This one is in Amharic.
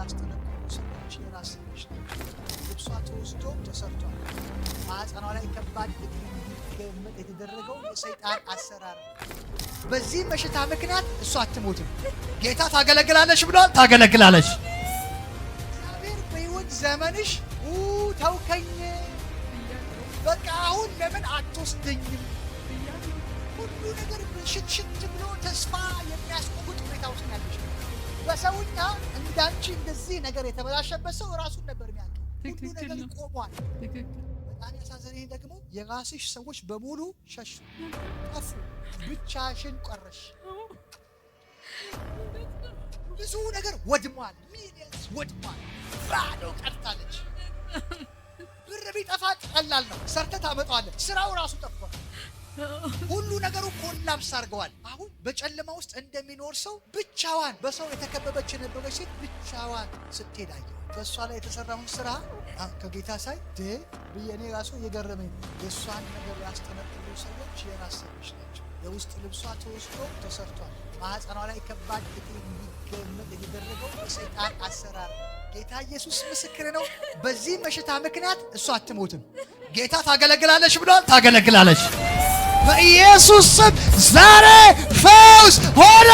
ያስጠነቀቁ ሰዎች የራስሽ ልብሷ ተወስዶ ተሰርቷል። ማህፀኗ ላይ ከባድ እንዲገመጥ የተደረገው የሰይጣን አሰራር። በዚህ በሽታ ምክንያት እሷ አትሞትም። ጌታ ታገለግላለች ብሏል። ታገለግላለች። እግዚአብሔር በሕይወት ዘመንሽ ተውከኝ፣ በቃ አሁን ለምን አትወስደኝም? ሁሉ ነገር ሽት ብሎ ተስፋ የሚያስቆርጥ ሁኔታ ውስጥ ያለሽ። በሰውኛ እንዳንቺ እንደዚህ ነገር የተበላሸበት ሰው ራሱን ነበር የሚያውቀው። ሁሉ ነገር ቆሟል። በጣም ያሳዘነኝ ደግሞ የራስሽ ሰዎች በሙሉ ሸሹ፣ ጠፉ፣ ብቻሽን ቀረሽ። ብዙ ነገር ወድሟል፣ ሚሊየንስ ወድሟል፣ ባዶ ቀርታለች። ብር ቢጠፋ ቀላል ነው፣ ሰርተህ ታመጣዋለህ። ስራው ራሱ ጠፍቷል። ሁሉ ነገሩ ኮላፕስ አድርገዋል። አሁን በጨለማ ውስጥ እንደሚኖር ሰው ብቻዋን በሰው የተከበበች የነበረች ሴት ብቻዋን ስትሄድ አየሁ። በእሷ ላይ የተሰራውን ስራ ከጌታ ሳይ ብዬ እኔ ራሱ እየገረመኝ የእሷን ነገር ያስጠነቅቁ ሰዎች የራስ ሰዎች ናቸው። የውስጥ ልብሷ ተወስዶ ተሰርቷል። ማህፀኗ ላይ ከባድ እንዲገመጥ የተደረገው የሰይጣን አሰራር። ጌታ ኢየሱስ ምስክር ነው። በዚህ በሽታ ምክንያት እሷ አትሞትም። ጌታ ታገለግላለች ብሏል። ታገለግላለች። በኢየሱስ ስም ዛሬ ፈውስ ሆነ።